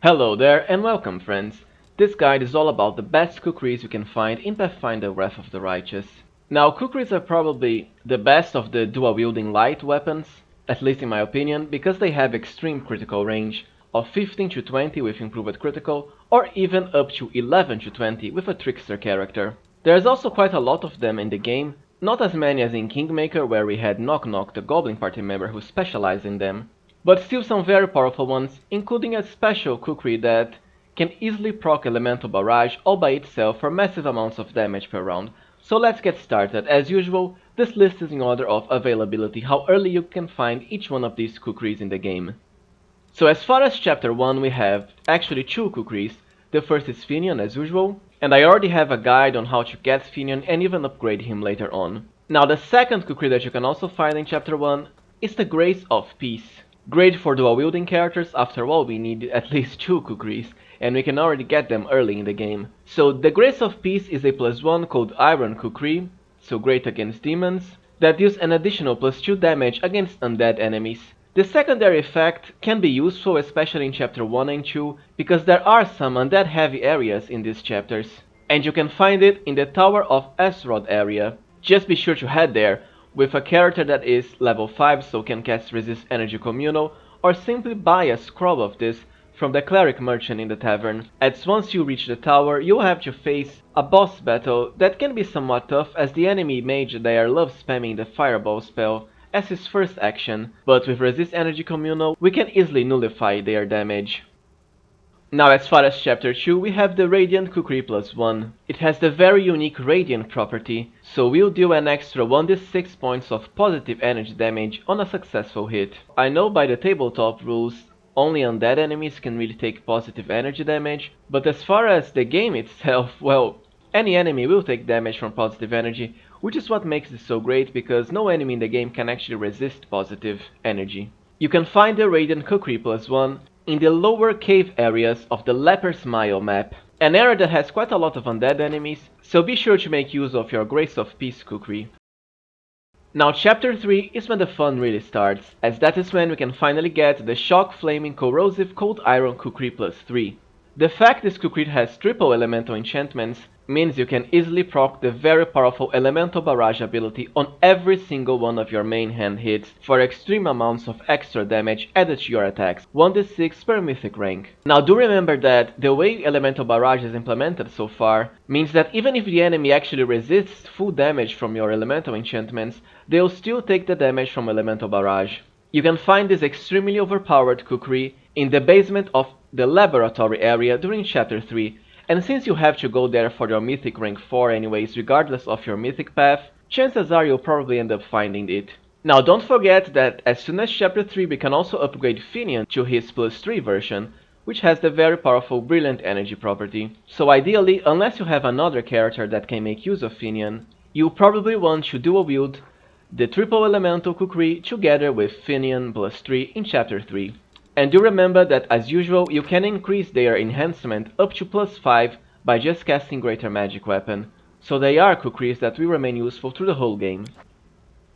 Hello there and welcome friends. This guide is all about the best Kukris you can find in Pathfinder Wrath of the Righteous. Now Kukris are probably the best of the dual wielding light weapons, at least in my opinion, because they have extreme critical range of 15 to 20 with improved critical, or even up to 11 to 20 with a trickster character. There's also quite a lot of them in the game, not as many as in Kingmaker where we had Knock Knock, the goblin party member who specialized in them. But still some very powerful ones, including a special Kukri that can easily proc Elemental Barrage all by itself for massive amounts of damage per round. So let's get started. As usual, this list is in order of availability, how early you can find each one of these Kukris in the game. So as far as chapter 1 we have actually two Kukris. The first is Finian as usual, and I already have a guide on how to get Finian and even upgrade him later on. Now the second Kukri that you can also find in chapter 1 is the Grace of Peace. Great for dual wielding characters, after all we need at least two Kukris, and we can already get them early in the game. So the Grace of Peace is a +1 called Iron Kukri, so great against demons, that deals an additional +2 damage against undead enemies. The secondary effect can be useful especially in chapter 1 and 2, because there are some undead heavy areas in these chapters, and you can find it in the Tower of Esrod area. Just be sure to head there with a character that is level 5 so can cast Resist Energy Communal, or simply buy a scroll of this from the cleric merchant in the tavern, as once you reach the tower you'll have to face a boss battle that can be somewhat tough as the enemy mage there loves spamming the fireball spell as his first action, but with Resist Energy Communal we can easily nullify their damage. Now as far as chapter 2 we have the Radiant Kukri +1. It has the very unique Radiant property, so we'll deal an extra 1d6 points of positive energy damage on a successful hit. I know by the tabletop rules only undead enemies can really take positive energy damage, but as far as the game itself, well, any enemy will take damage from positive energy, which is what makes this so great because no enemy in the game can actually resist positive energy. You can find the Radiant Kukri +1 in the lower cave areas of the Leper's Mile map, an area that has quite a lot of undead enemies, so be sure to make use of your Grace of Peace Kukri. Now chapter 3 is when the fun really starts, as that is when we can finally get the Shock Flaming Corrosive Cold Iron Kukri +3. The fact this Kukri has triple elemental enchantments means you can easily proc the very powerful Elemental Barrage ability on every single one of your main hand hits for extreme amounts of extra damage added to your attacks, 1d6 per Mythic rank. Now do remember that the way Elemental Barrage is implemented so far means that even if the enemy actually resists full damage from your elemental enchantments, they'll still take the damage from Elemental Barrage. You can find this extremely overpowered Kukri in the basement of the laboratory area during chapter 3, and since you have to go there for your Mythic rank 4 anyways regardless of your Mythic path, chances are you'll probably end up finding it. Now don't forget that as soon as chapter 3 we can also upgrade Finian to his +3 version, which has the very powerful Brilliant Energy property. So ideally, unless you have another character that can make use of Finian, you'll probably want to dual wield the triple elemental Kukri together with Finian +3 in chapter 3. And do remember that as usual you can increase their enhancement up to +5 by just casting Greater Magic Weapon, so they are Kukris that will remain useful through the whole game.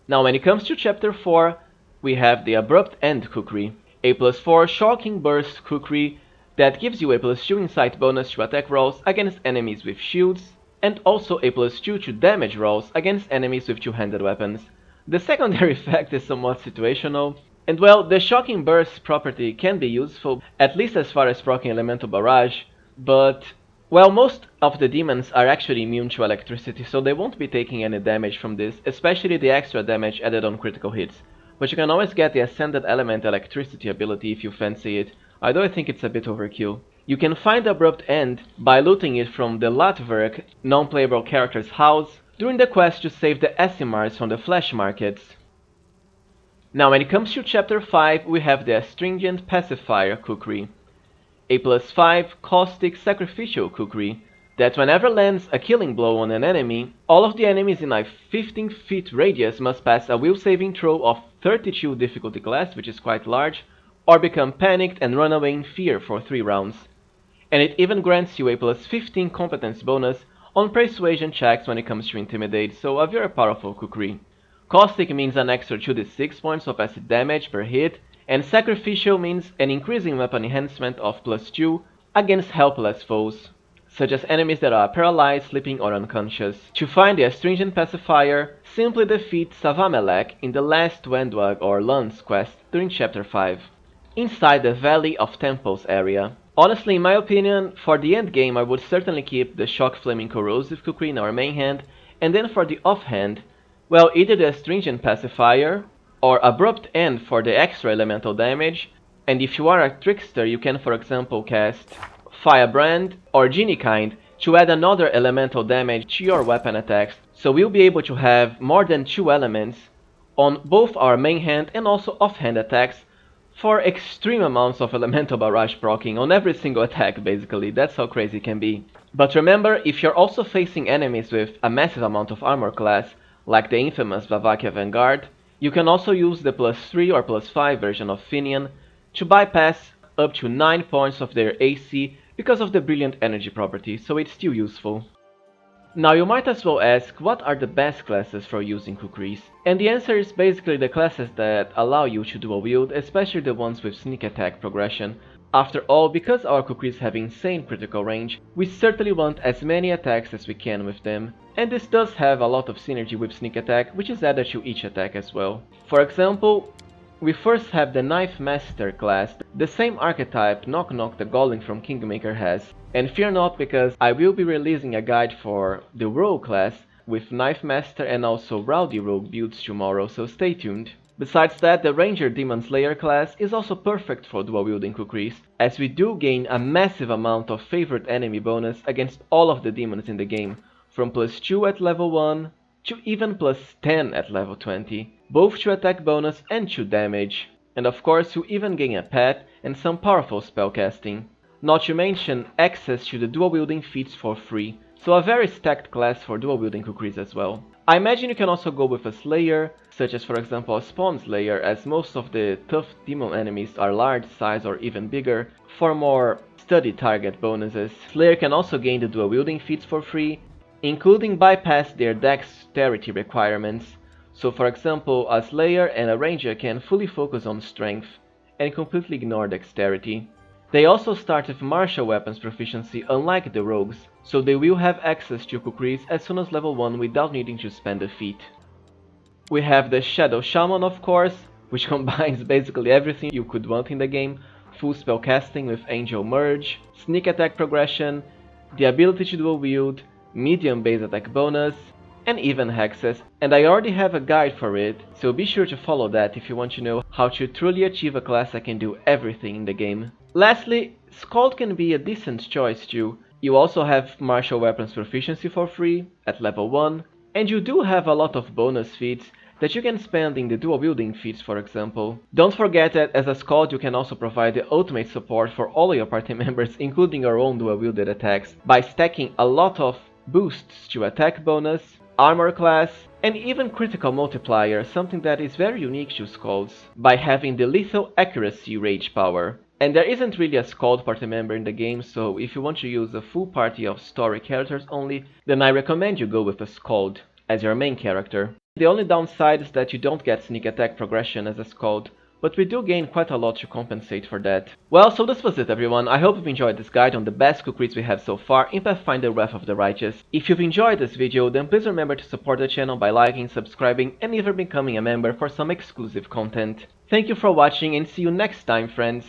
Now when it comes to chapter 4, we have the Abrupt End Kukri, a +4 Shocking Burst Kukri that gives you a +2 insight bonus to attack rolls against enemies with shields, and also a +2 to damage rolls against enemies with two-handed weapons. The secondary effect is somewhat situational, and well, the Shocking Burst property can be useful, at least as far as proccing Elemental Barrage, but well, most of the demons are actually immune to electricity, so they won't be taking any damage from this, especially the extra damage added on critical hits. But you can always get the Ascended Element Electricity ability if you fancy it, although I think it's a bit overkill. You can find Abrupt End by looting it from the Latverk non-playable character's house during the quest to save the Asimars from the flesh markets. Now when it comes to chapter 5 we have the Astringent Pacifier Kukri, a +5 Caustic Sacrificial Kukri that whenever lands a killing blow on an enemy, all of the enemies in a 15 feet radius must pass a will saving throw of 32 difficulty class, which is quite large, or become panicked and run away in fear for 3 rounds. And it even grants you a +15 competence bonus on persuasion checks when it comes to intimidate, so a very powerful Kukri. Caustic means an extra 2d6 points of acid damage per hit, And Sacrificial means an increasing weapon enhancement of +2 against helpless foes, such as enemies that are paralyzed, sleeping, or unconscious. To find the Astringent Pacifier, simply defeat Savamelech in the last WENDUAG or LANN's quest during Chapter 5, inside the Valley of Temples area. Honestly, in my opinion, for the endgame I would certainly keep the Shock Flaming Corrosive Kukri in our main hand, and then for the offhand, well, either the Astringent Pacifier, or Abrupt End for the extra elemental damage, and if you are a Trickster you can for example cast Firebrand or Geniekind to add another elemental damage to your weapon attacks, so we'll be able to have more than 2 elements on both our main hand and also offhand attacks for extreme amounts of elemental barrage proccing on every single attack basically. That's how crazy it can be. But remember, if you're also facing enemies with a massive amount of armor class, like the infamous Vavakia Vanguard, you can also use the +3 or +5 version of Finian to bypass up to 9 points of their AC because of the brilliant energy property, so it's still useful. Now you might as well ask, what are the best classes for using Kukris? And the answer is basically the classes that allow you to dual wield, especially the ones with sneak attack progression. After all, because our Kukris have insane critical range, we certainly want as many attacks as we can with them. And this does have a lot of synergy with sneak attack, which is added to each attack as well. For example, we first have the Knife Master class, the same archetype Knock Knock the Golem from Kingmaker has. And fear not, because I will be releasing a guide for the Rogue class with Knife Master and also Rowdy Rogue builds tomorrow, so stay tuned. Besides that, the Ranger Demon Slayer class is also perfect for dual wielding Kukris, as we do gain a massive amount of favorite enemy bonus against all of the demons in the game, from +2 at level 1 to even +10 at level 20, both to attack bonus and to damage. And of course you even gain a pet and some powerful spellcasting. Not to mention access to the dual wielding feats for free, so a very stacked class for dual wielding Kukris as well. I imagine you can also go with a Slayer, such as for example a Spawn Slayer, as most of the tough demon enemies are large size or even bigger, for more study target bonuses. Slayer can also gain the dual wielding feats for free, including bypass their dexterity requirements. So for example, a Slayer and a Ranger can fully focus on strength and completely ignore dexterity. They also start with martial weapons proficiency unlike the rogues, so they will have access to Kukris as soon as level 1 without needing to spend a feat. We have the Shadow Shaman of course, which combines basically everything you could want in the game: full spellcasting with Angel Merge, sneak attack progression, the ability to dual wield, medium base attack bonus, and even hexes, and I already have a guide for it, so be sure to follow that if you want to know how to truly achieve a class that can do everything in the game. Lastly, SKALD can be a decent choice too. You also have martial weapons proficiency for free at level 1, and you do have a lot of bonus feats that you can spend in the dual wielding feats, for example. Don't forget that as a SKALD you can also provide the ultimate support for all your party members, including your own dual wielded attacks, by stacking a lot of boosts to attack bonus, armor class, and even critical multiplier, something that is very unique to SKALDs, by having the lethal accuracy rage power. And there isn't really a SKALD party member in the game, so if you want to use a full party of story characters only, then I recommend you go with a SKALD as your main character. The only downside is that you don't get sneak attack progression as a SKALD, but we do gain quite a lot to compensate for that. Well, so this was it everyone. I hope you've enjoyed this guide on the best Kukris we have so far in Pathfinder Wrath of the Righteous. If you've enjoyed this video, then please remember to support the channel by liking, subscribing, and even becoming a member for some exclusive content. Thank you for watching and see you next time, friends!